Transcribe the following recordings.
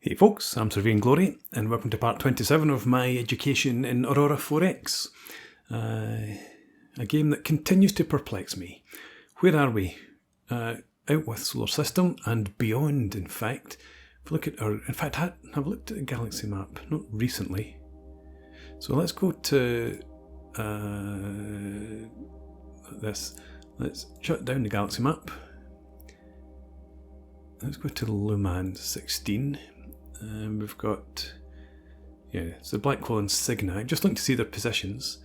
Hey folks, I'm Surveying Glory, and welcome to part 27 of my education in Aurora 4X. A game that continues to perplex me. Where are we? Out with solar system and beyond, in fact. If we look at I've looked at a galaxy map, not recently. So let's go to this. Let's shut down the galaxy map. Let's go to Luman 16. We've got, so black hole and Cygni. Just looking to see their positions.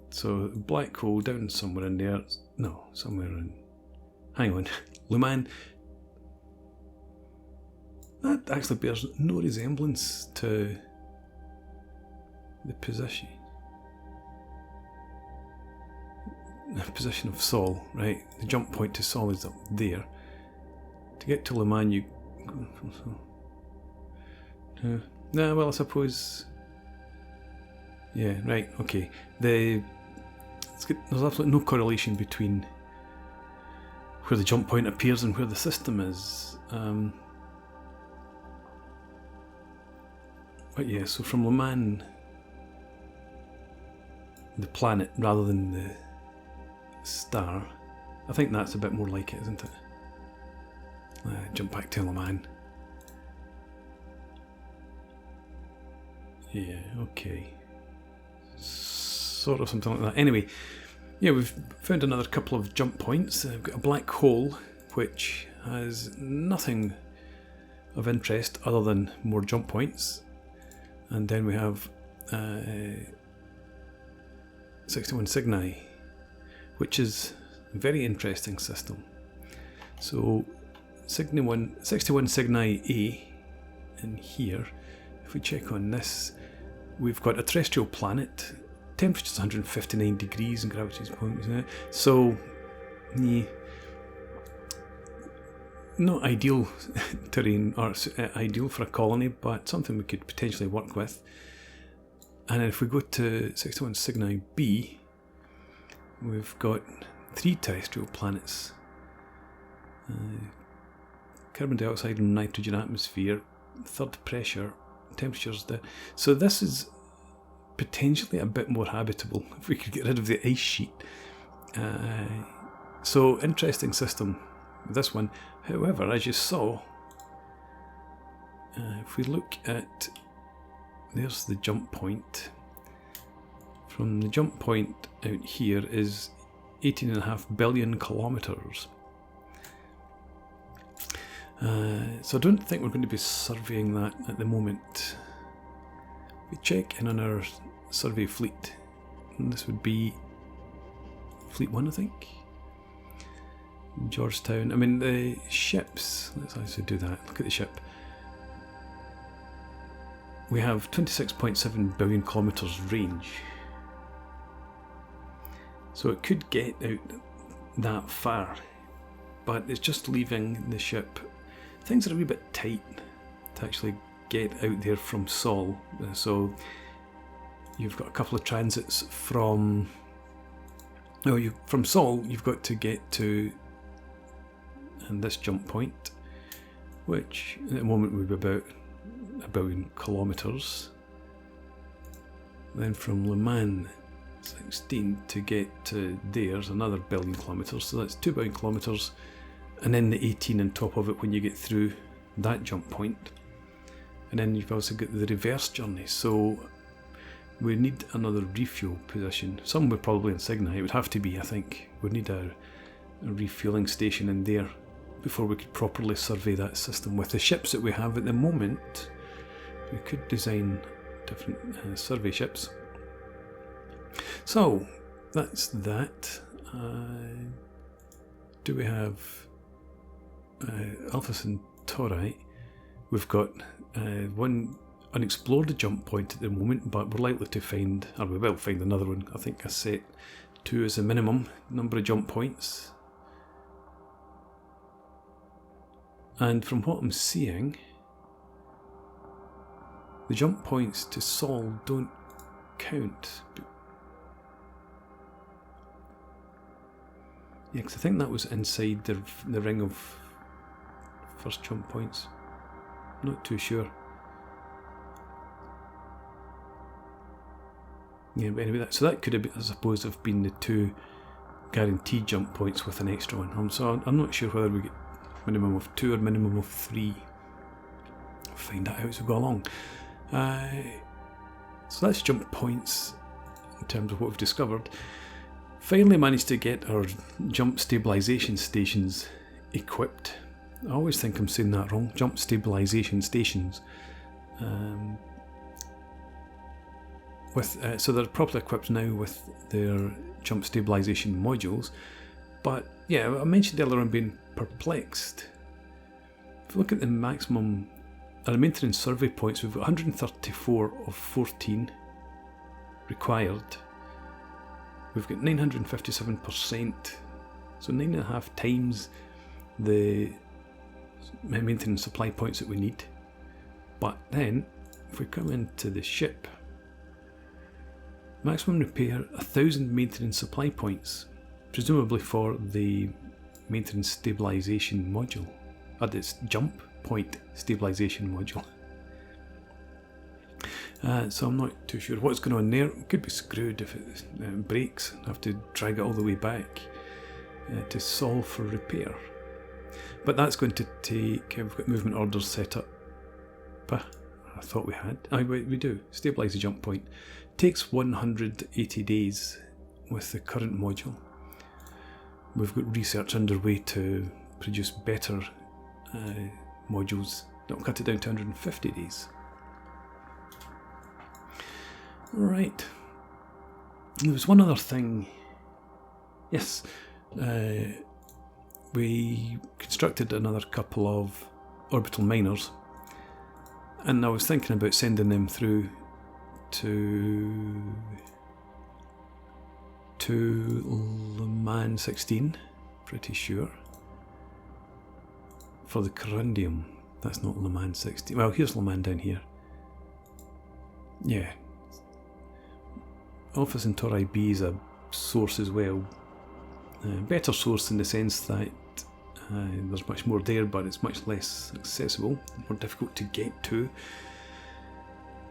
So black hole down somewhere in there. No, somewhere in. Hang on, Luman. That actually bears no resemblance to the position. The position of Sol, right? The jump point to Sol is up there. To get to Luman, you. Well, I suppose. Yeah, right, okay. There's absolutely no correlation between where the jump point appears and where the system is. But yeah, so from Luman, the planet rather than the star, I think that's a bit more like it, isn't it? Jump back to Luman. Yeah, okay. Sort of something like that. Anyway, yeah, we've found another couple of jump points. We've got a black hole, which has nothing of interest other than more jump points. And then we have 61 Cygni, which is a very interesting system. So 61 Cygni A in here. If we check on this, we've got a terrestrial planet, temperature's 159 degrees and gravity's 0.0. So, yeah, not ideal terrain or ideal for a colony, but something we could potentially work with. And if we go to 61 Cygni B, we've got 3 terrestrial planets. Carbon dioxide and nitrogen atmosphere, third pressure, temperatures there. So this is potentially a bit more habitable if we could get rid of the ice sheet. So interesting system, this one. However, as you saw, if we look at, there's the jump point. From the jump point out here is 18.5 billion kilometres. So I don't think we're going to be surveying that at the moment. We check in on our survey fleet, and this would be Fleet 1, I think. Georgetown. I mean, the ships, let's actually do that. Look at the ship. We have 26.7 billion kilometres range. So it could get out that far, but it's just leaving the ship. Things are a wee bit tight to actually get out there from Sol. So you've got a couple of transits from from Sol. You've got to get to this jump point, which at the moment would be about 1 billion kilometres. Then from Luman 16 to get to there's another 1 billion kilometres. So that's 2 billion kilometres. And then the 18 on top of it when you get through that jump point. And then you've also got the reverse journey. So we need another refuel position. Somewhere probably in Cygni. It would have to be, I think. We'd need a refueling station in there before we could properly survey that system. With the ships that we have at the moment, we could design different survey ships. So that's that. Do we have Alpha Centauri? We've got one unexplored jump point at the moment, but we're likely to find, or we will find another one. I think I set 2 as a minimum number of jump points. And from what I'm seeing, the jump points to Sol don't count. Yeah, because I think that was inside the ring of first jump points. Not too sure. Yeah, but anyway, so that could have been, I suppose, have been the 2 guaranteed jump points with an extra one. So I'm not sure whether we get minimum of 2 or minimum of 3. We'll find that out as we go along. So that's jump points in terms of what we've discovered. Finally managed to get our jump stabilisation stations equipped. I always think I'm saying that wrong. Jump stabilisation stations. So they're properly equipped now with their jump stabilisation modules. But yeah, I mentioned earlier on being perplexed. If you look at the maximum, our maintenance survey points, we've got 134 of 14 required. We've got 957%, so 9.5 times the maintenance supply points that we need. But then, if we come into the ship, maximum repair 1,000 maintenance supply points, presumably for the maintenance stabilisation module, or this jump point stabilisation module. So I'm not too sure what's going on there. It could be screwed if it breaks. I have to drag it all the way back to solve for repair. But that's going to take, we've got movement orders set up. I thought we had. We do. Stabilise the jump point. Takes 180 days with the current module. We've got research underway to produce better modules that will cut it down to 150 days. Right. There was one other thing. Yes. We constructed another couple of orbital miners, and I was thinking about sending them through to Le Mans 16, pretty sure, for the corundium. That's not Le Mans 16. Well, here's Le Mans down here. Yeah. Alpha Centauri B is a source as well. Better source in the sense that there's much more there, but it's much less accessible, more difficult to get to.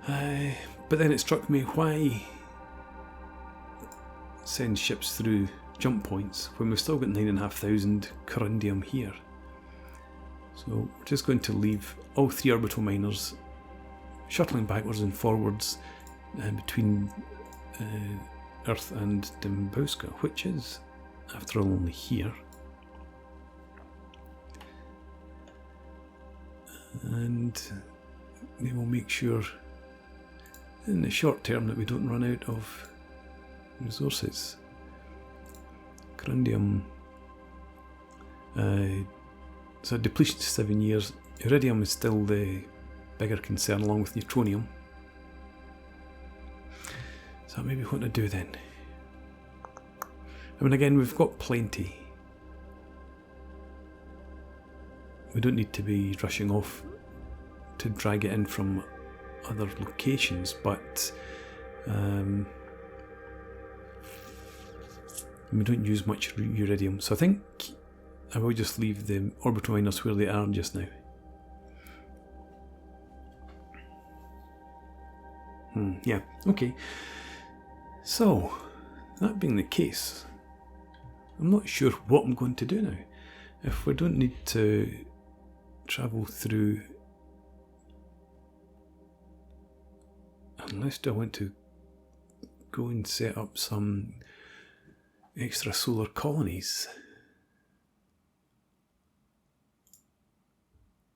But then it struck me, why send ships through jump points when we've still got 9,500 corundium here? So we're just going to leave all 3 orbital miners shuttling backwards and forwards between Earth and Dembowska, which is, after all, only here. And we will make sure in the short term that we don't run out of resources. Corundium, so depletion to 7 years. Iridium is still the bigger concern, along with neutronium. So maybe what to do then? I mean, again, we've got plenty. We don't need to be rushing off to drag it in from other locations, but we don't use much iridium, so I think I will just leave the orbital miners where they are just now. Yeah, okay. So, that being the case, I'm not sure what I'm going to do now. If we don't need to travel through, unless I want to go and set up some extra solar colonies.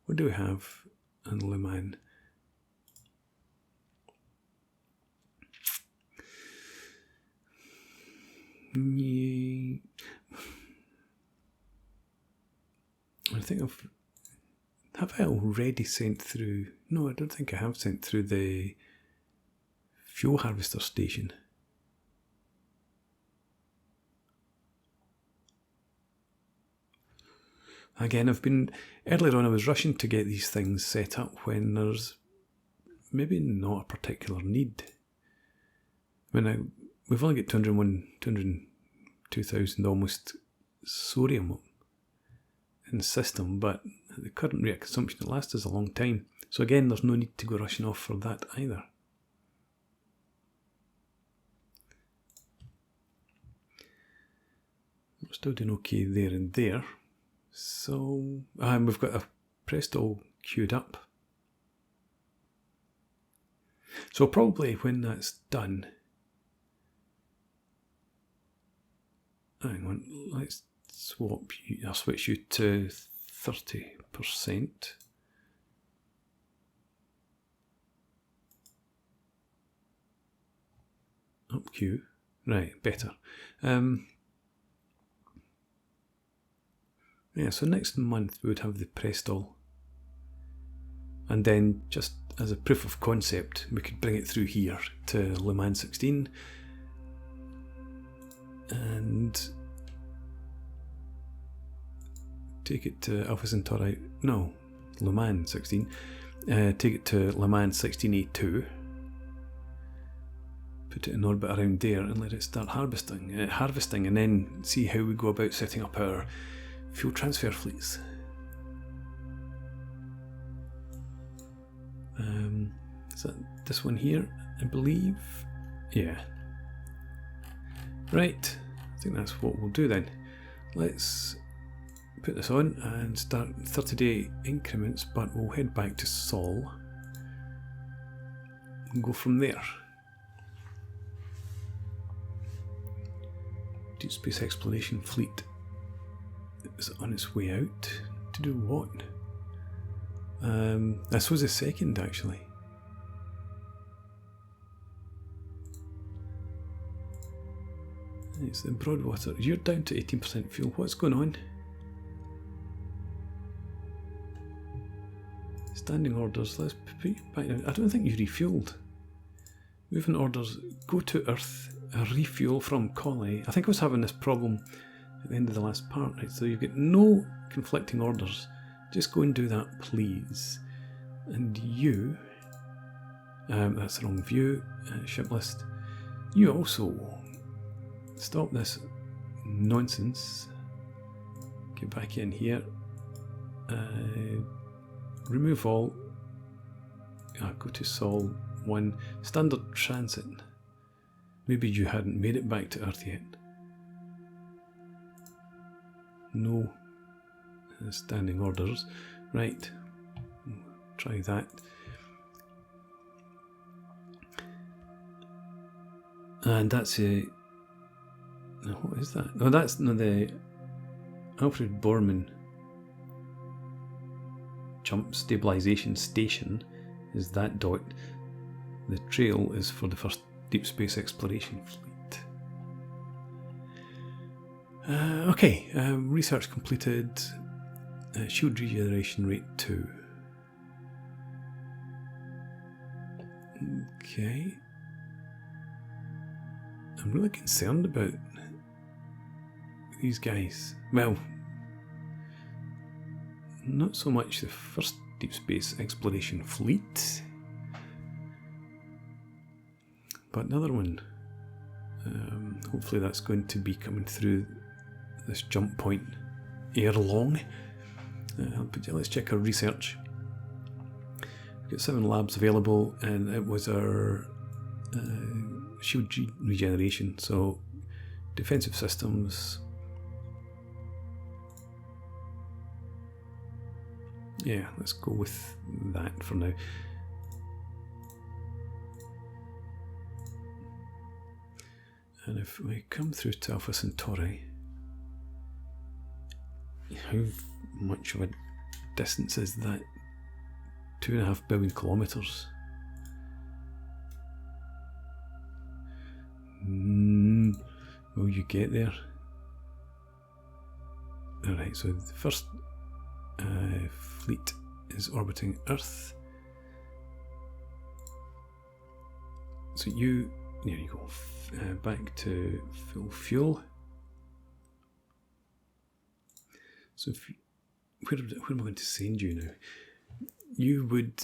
What do we have in Le Mans? Yeah. I think have I already sent through? No, I don't think I have sent through the fuel harvester station. Again, earlier on I was rushing to get these things set up when there's maybe not a particular need. We've only got 202,000 almost sodium in the system, but at the current rate of consumption it lasts us a long time. So again, there's no need to go rushing off for that either. We're still doing okay there and there. So we've got a Presto queued up. So probably when that's done, hang on, let's swap you. I'll switch you to 30%. Up queue, right? Better. Yeah. So next month we would have the Presto, and then just as a proof of concept, we could bring it through here to Le Mans 16 and take it to Alpha Centauri, no, Le Mans 16, take it to Le Mans 16A2, put it in orbit around there and let it start harvesting, and then see how we go about setting up our fuel transfer fleets. Is that this one here, I believe? Yeah. Right, I think that's what we'll do then. Let's put this on and start 30-day increments, but we'll head back to Sol and go from there. Deep Space Exploration Fleet is on its way out. To do what? This was a second, actually. It's in Broadwater. You're down to 18% fuel. What's going on? Standing orders. Let's put you back down. I don't think you refueled. Moving orders. Go to Earth. Refuel from colony. I think I was having this problem at the end of the last part. Right? So you've got no conflicting orders. Just go and do that, please. And you... that's the wrong view. Ship list. You also... Stop this nonsense. Get back in here. Remove all. Go to Sol 1. Standard transit. Maybe you hadn't made it back to Earth yet. No standing orders. Right. Try that. And that's a... What is that? Oh, that's the Alfred Borman jump stabilisation station. Is that dot? The trail is for the first deep space exploration fleet. Okay, research completed. Shield regeneration rate 2. Okay. I'm really concerned about these guys. Well, not so much the first deep space exploration fleet, but another one. Hopefully that's going to be coming through this jump point ere long. But let's check our research. We've got 7 labs available, and it was our shield regeneration. So defensive systems. Yeah, let's go with that for now. And if we come through to Alpha Centauri, how much of a distance is that? 2.5 billion kilometres. Will you get there? Alright, so the first fleet is orbiting Earth. So you, there you go, back to full fuel. So if you, where am I going to send you now? You would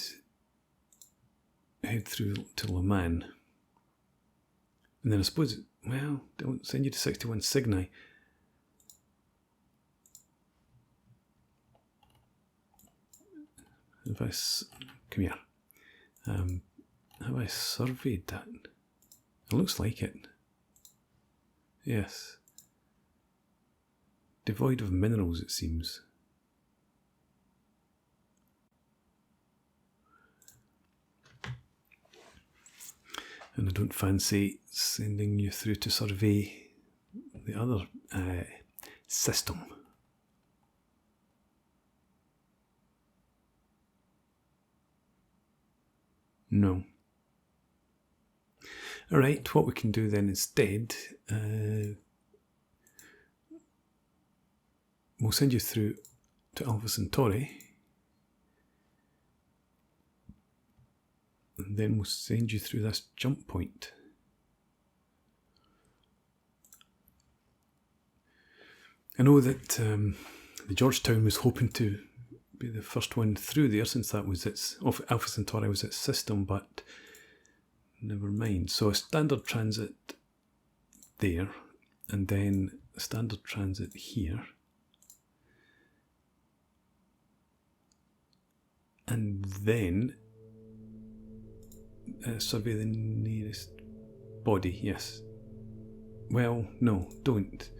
head through to Le Mans, and then I suppose, well, don't send you to 61 Cygni. Have I come here. Have I surveyed that? It looks like it. Yes. Devoid of minerals, it seems. And I don't fancy sending you through to survey the other system. No. Alright, what we can do then instead, we'll send you through to Alpha Centauri. And then we'll send you through this jump point. I know that the Georgetown was hoping to be the first one through there, since that was its Alpha Centauri was its system, but never mind. So a standard transit there, and then a standard transit here, and then survey the nearest body. Yes. Well, no, don't.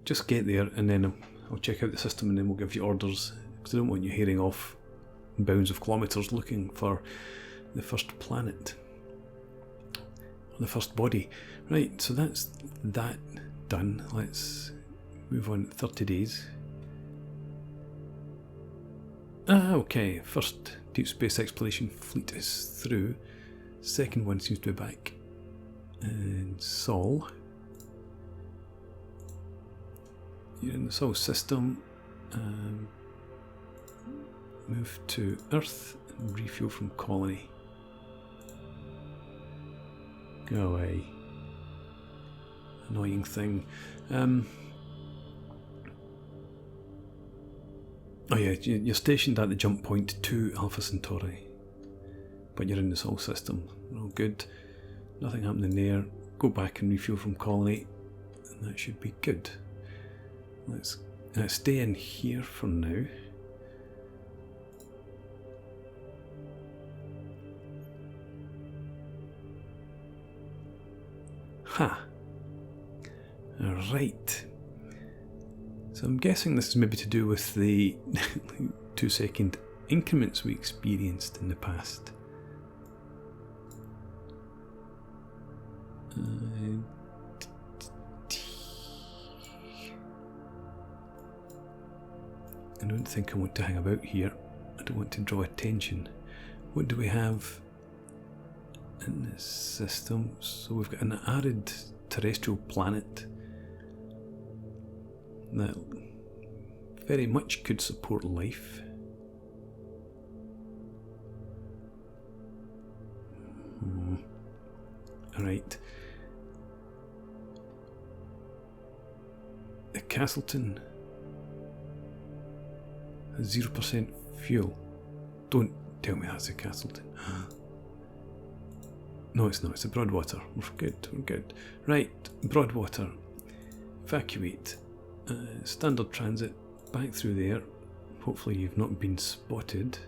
Just get there, and then I'll check out the system, and then we'll give you orders, because I don't want you heading off bounds of kilometres looking for the first planet, or the first body. Right, so that's that done. Let's move on. 30 days. Okay, first deep space exploration fleet is through. Second one seems to be back in Sol. You're in the Sol system. Move to Earth and refuel from colony. Go away. Annoying thing. Oh yeah, you're stationed at the jump point to Alpha Centauri, but you're in the Sol system. Oh good. Nothing happening there. Go back and refuel from colony, and that should be good. Let's stay in here for now. Ha! Right. So I'm guessing this is maybe to do with the 2-second increments we experienced in the past. I don't think I want to hang about here. I don't want to draw attention. What do we have in this system? So we've got an arid terrestrial planet that very much could support life. Alright. The Castleton has 0% fuel. Don't tell me that's a Castleton. No, it's not. It's a Broadwater. We're good. We're good. Right, Broadwater. Evacuate. Standard transit back through there. Hopefully you've not been spotted.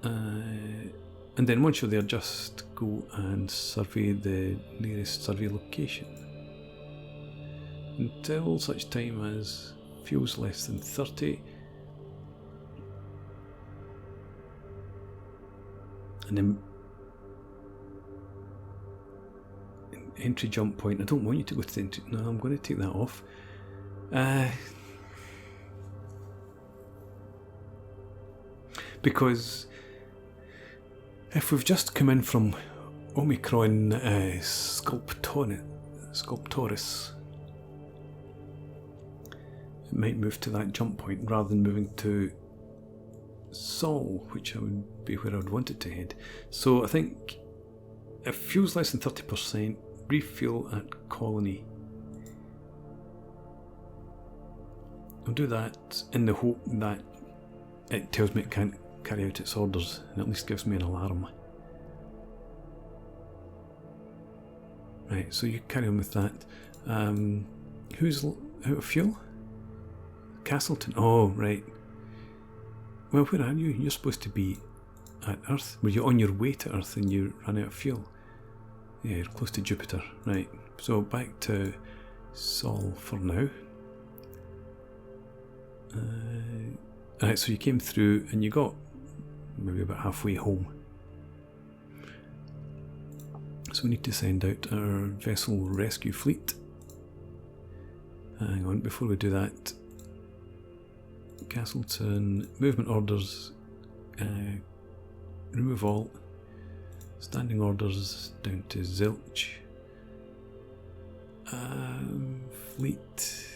And then once you're there, just go and survey the nearest survey location. Until such time as fuel's less than 30. And then entry jump point. I don't want you to go to the entry. No, I'm going to take that off. Because if we've just come in from Omicron Sculptoris, it might move to that jump point rather than moving to Sol, which would be where I would want it to head. So I think if fuel's less than 30%, refuel at colony. I'll do that in the hope that it tells me it can't carry out its orders, and at least gives me an alarm. Right, so you carry on with that. Who's out of fuel? Castleton. Oh, right. Well, where are you? You're supposed to be at Earth. Were you on your way to Earth and you ran out of fuel? Yeah, you're close to Jupiter. Right. So back to Sol for now. Right, so you came through and you got maybe about halfway home. So we need to send out our vessel rescue fleet. Hang on, before we do that, Castleton, movement orders, remove all, standing orders down to zilch, fleet,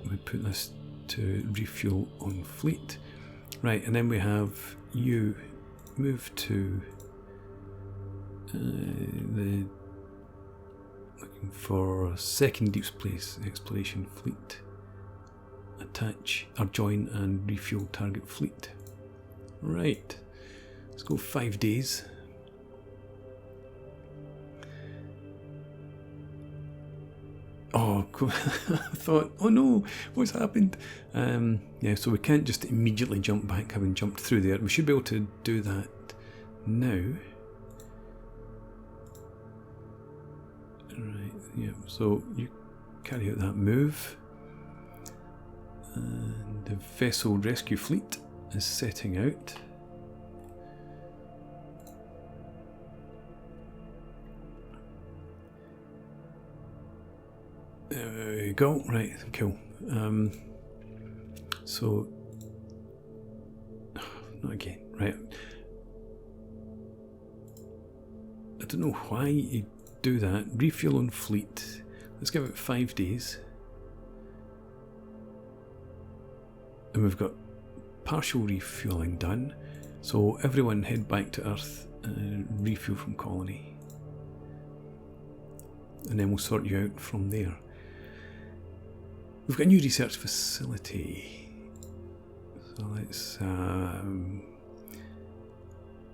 we put this to refuel on fleet, right, and then we have you move to the looking for second deep space exploration fleet. Attach or join and refuel target fleet. Right. Let's go 5 days. Oh, cool. I thought, oh no, what's happened? Yeah, so we can't just immediately jump back having jumped through there. We should be able to do that now. Right, yeah, so you carry out that move. And the vessel rescue fleet is setting out. There we go, right, cool. So, not again, right. I don't know why you do that. Refuel on fleet. Let's give it 5 days. And we've got partial refueling done. So everyone head back to Earth and refuel from colony. And then we'll sort you out from there. We've got a new research facility. So let's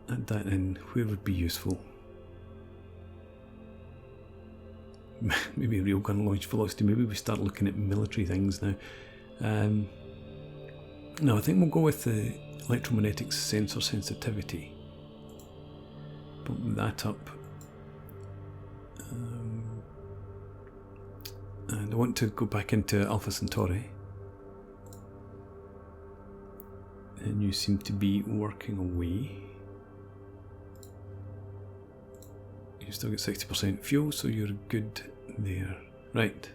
add that in. Where would be useful? Maybe a railgun launch velocity. Maybe we start looking at military things now. No, I think we'll go with the electromagnetic sensor sensitivity. Bump that up. And I want to go back into Alpha Centauri. And you seem to be working away. You still get 60% fuel, so you're good there. Right.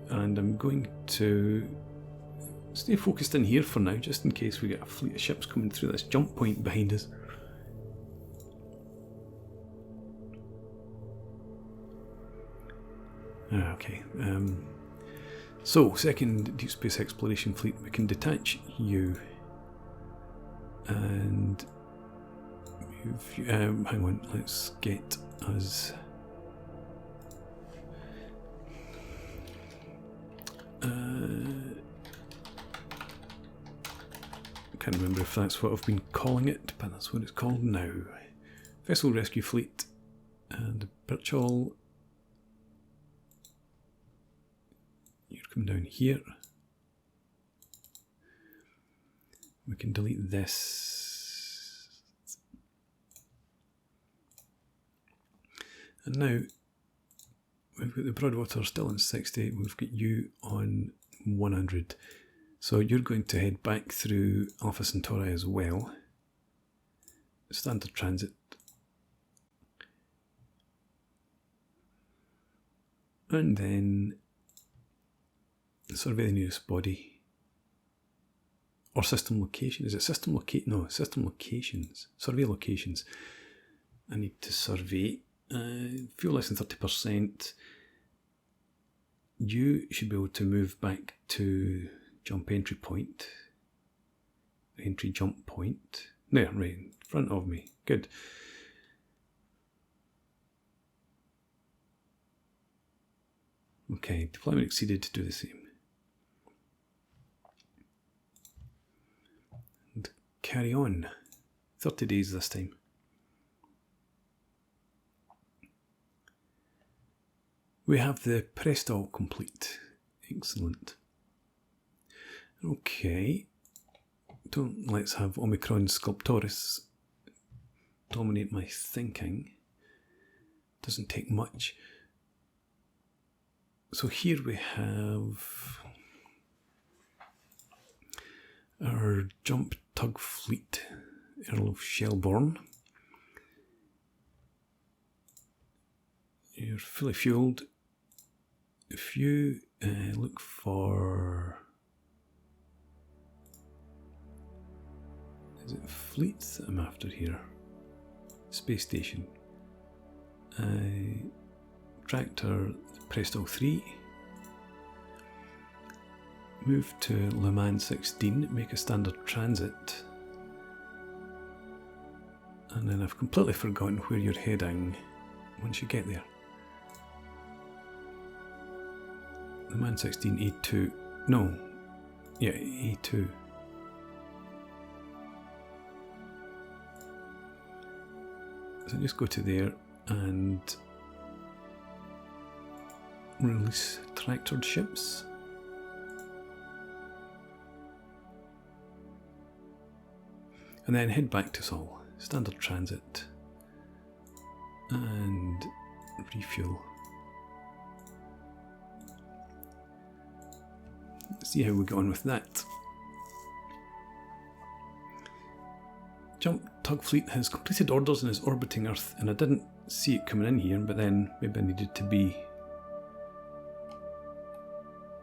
And I'm going to stay focused in here for now, just in case we get a fleet of ships coming through this jump point behind us. Okay. So, second deep space exploration fleet, we can detach you and move you. Hang on, let's get us. I can't remember if that's what I've been calling it, but that's what it's called now. Vessel Rescue Fleet and Birchall. You come down here. We can delete this. And now we've got the Broadwater still on 60. We've got you on 100. So you're going to head back through Alpha Centauri as well. Standard transit. And then survey the nearest body. Or system location. Is it system locate? No, system locations. Survey locations. I need to survey. Fuel less than 30%. You should be able to move back to jump entry point. Entry jump point. There, right in front of me. Good. Okay, deployment exceeded to do the same. And carry on. 30 days this time. We have the Prestol complete. Excellent. Okay. Let's have Omicron Sculptoris dominate my thinking. Doesn't take much. So here we have our jump tug fleet, Earl of Shelbourne. You're fully fueled. If you look for... Is it fleet that I'm after here? Space station. Tractor Prestol 3. Move to Le Mans 16, make a standard transit. And then I've completely forgotten where you're heading once you get there. Le Mans 16 A2. No. Yeah, A2. So just go to there and release tractored ships. And then head back to Sol. Standard transit. And refuel. Let's see how we get on with that. Jump Tug Fleet has completed orders and is orbiting Earth, and I didn't see it coming in here, but then maybe I needed to be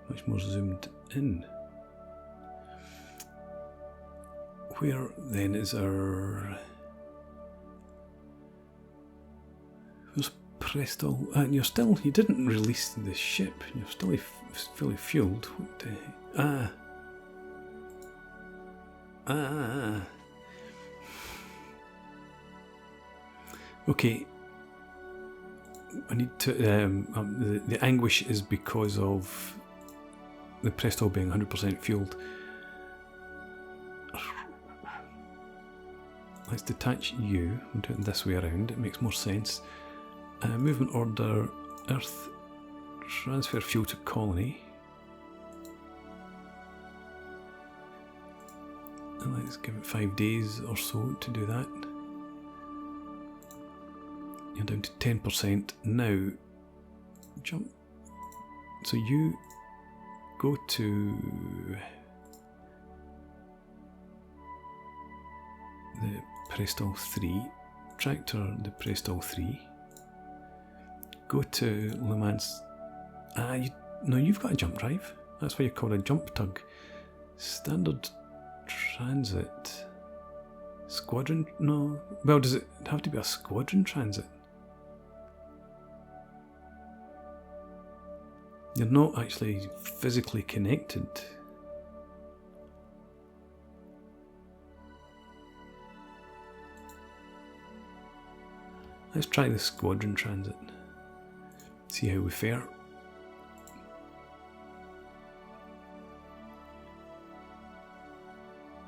much more zoomed in. Where then is our... Where's Prestol? And you didn't release the ship, you're still fully fueled. What the... Okay, I need to... the anguish is because of the Prestol being 100% fueled. Let's detach you. We'll do it this way around, it makes more sense. Movement order, Earth, transfer fuel to colony. And let's give it 5 days or so to do that. You're down to 10% now. Jump. So you go to the Prestol 3, tractor the Prestol 3, go to Le Mans. No, you've got a jump drive. That's why you're called a jump tug. Standard transit. Squadron? No. Well, does it have to be a squadron transit? You're not actually physically connected. Let's try the squadron transit. See how we fare.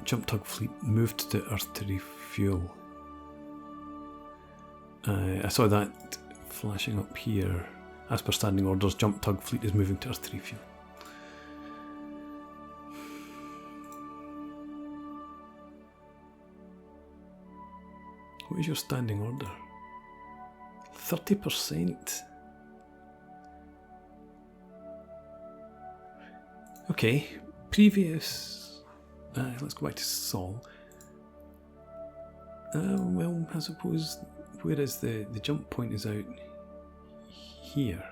Jump tug fleet moved to Earth to refuel. I saw that flashing up here. As per standing orders, jump tug fleet is moving to Earth to refuel. What is your standing order? 30%. Okay, previous... let's go back to Sol. Well, I suppose, where is the jump point is out here.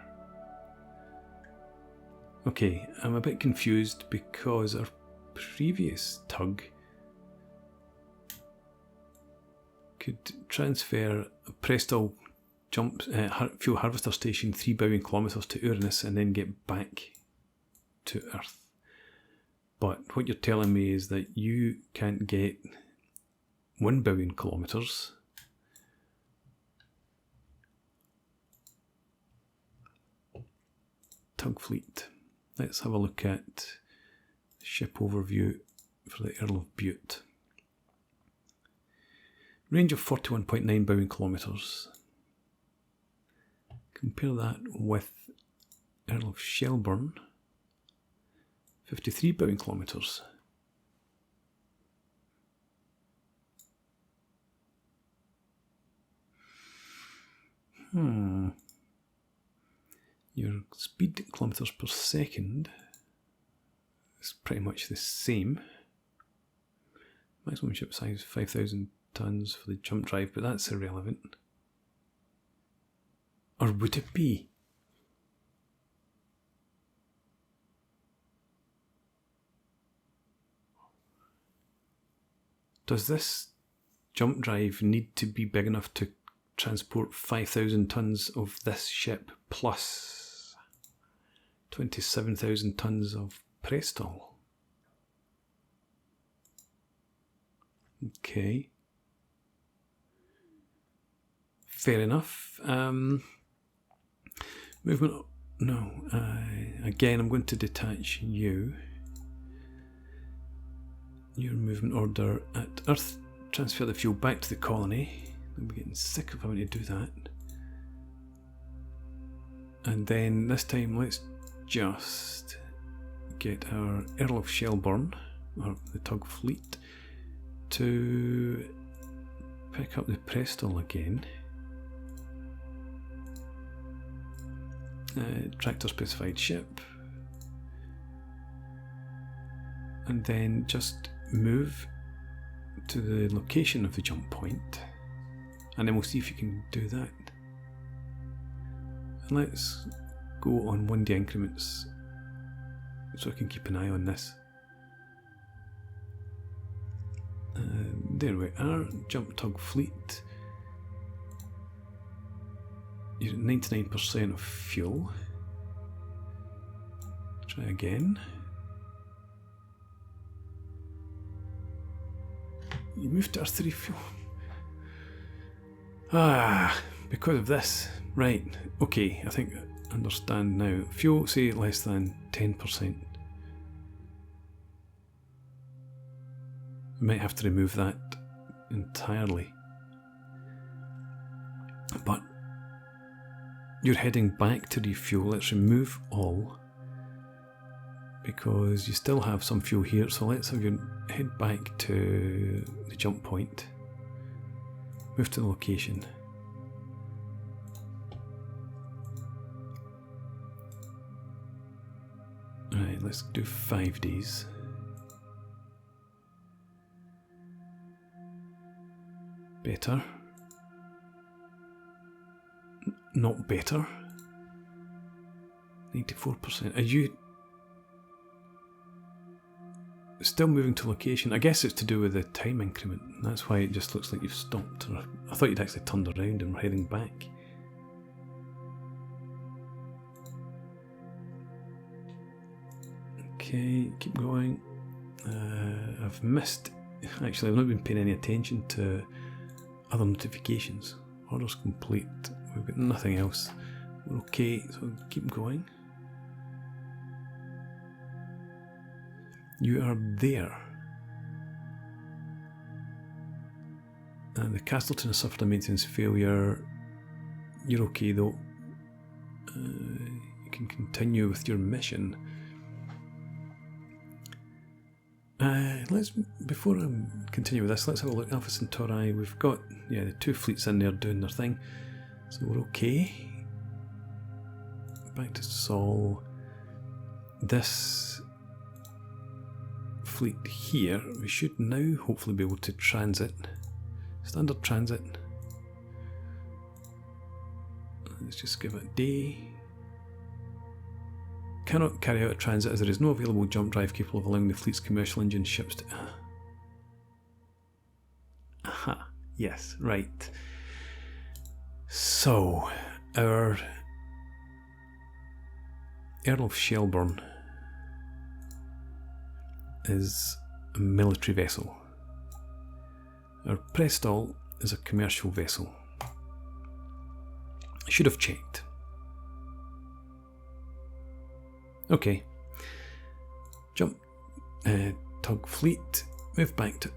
Okay, I'm a bit confused because our previous tug could transfer a Prestol jump fuel harvester station 3 billion kilometres to Uranus and then get back to Earth. But what you're telling me is that you can't get 1 billion kilometres. Tug fleet. Let's have a look at ship overview for the Earl of Bute. Range of 41.9 billion kilometres. Compare that with Earl of Shelburne, 53 bounding kilometres. Your speed kilometres per second is pretty much the same. Maximum ship size 5,000 tons for the jump drive, but that's irrelevant. Or would it be? Does this jump drive need to be big enough to transport 5,000 tons of this ship plus 27,000 tons of Prestol? Okay. Fair enough. Movement. No. Again, I'm going to detach you. Your movement order at Earth. Transfer the fuel back to the colony. I'm getting sick of having to do that. And then this time, let's just get our Earl of Shelburne, or the tug fleet, to pick up the Prestol again. Tractor specified ship. And then just move to the location of the jump point. And then we'll see if you can do that. And let's go on 1 day increments so I can keep an eye on this. There we are, jump tug fleet. You're at 99% of fuel. Try again. You moved to R3 fuel. Because of this. Right, okay, I think I understand now. Fuel, say less than 10%. We might have to remove that entirely. But you're heading back to refuel. Let's remove all, because you still have some fuel here. So let's have you head back to the jump point. Move to the location. Alright, let's do 5 days. Better. Not better. 94%. Are you still moving to location? I guess it's to do with the time increment. That's why it just looks like you've stopped. Or I thought you'd actually turned around and were heading back. Okay, keep going. I've missed. Actually, I've not been paying any attention to other notifications. Orders complete. We've got nothing else. We're okay, so keep going. You are there. And the Castleton has suffered a maintenance failure. You're okay though. You can continue with your mission. Before I continue with this, let's have a look. Alpha Centauri, we've got the 2 fleets in there doing their thing, so we're okay. Back to Sol. This fleet here, we should now hopefully be able to transit. Standard transit. Let's just give it a day. Cannot carry out a transit as there is no available jump drive capable of allowing the fleet's commercial engine ships to... Aha, yes, right. So, our Earl of Shelburne is a military vessel. Our Prestol is a commercial vessel. I should have checked. Okay. Jump. Tug fleet. Move back to...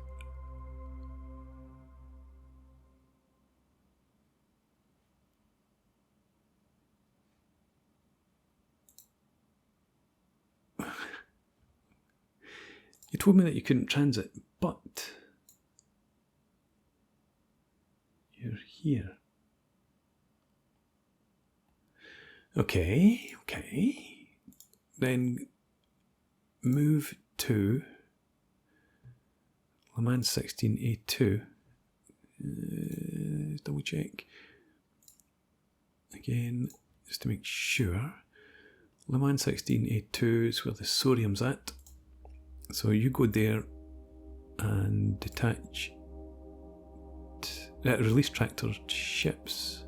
You told me that you couldn't transit, but you're here. Okay. Then move to Le Mans 16A2. Double check. Again, just to make sure. Le Mans 16A2 is where the sodium's at. So you go there and detach, release tractor ships.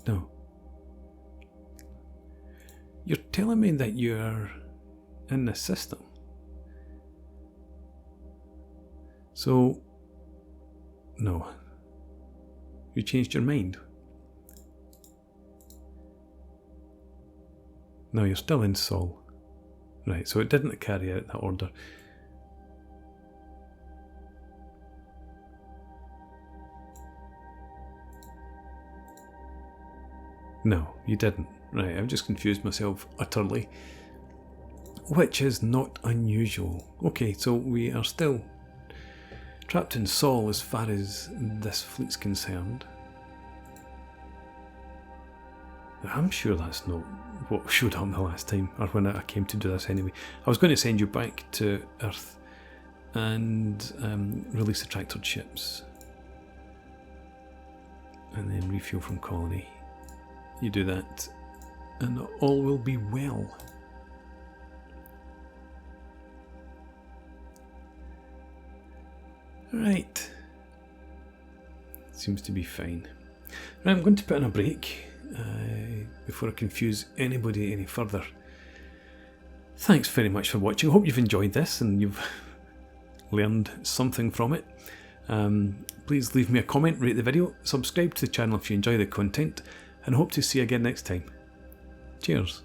No. You're telling me that you're in the system. So, no. You changed your mind. No, you're still in Sol. Right, so it didn't carry out that order. No, you didn't. Right, I've just confused myself utterly. Which is not unusual. Okay, so we are still trapped in Sol as far as this fleet's concerned. I'm sure that's not what showed up the last time, or when I came to do this anyway. I was going to send you back to Earth and release the tractored ships. And then refuel from colony. You do that and all will be well. Right. Seems to be fine. Right, I'm going to put in a break before I confuse anybody any further. Thanks very much for watching. I hope you've enjoyed this and you've learned something from it. Please leave me a comment, rate the video, subscribe to the channel if you enjoy the content, and hope to see you again next time. Cheers.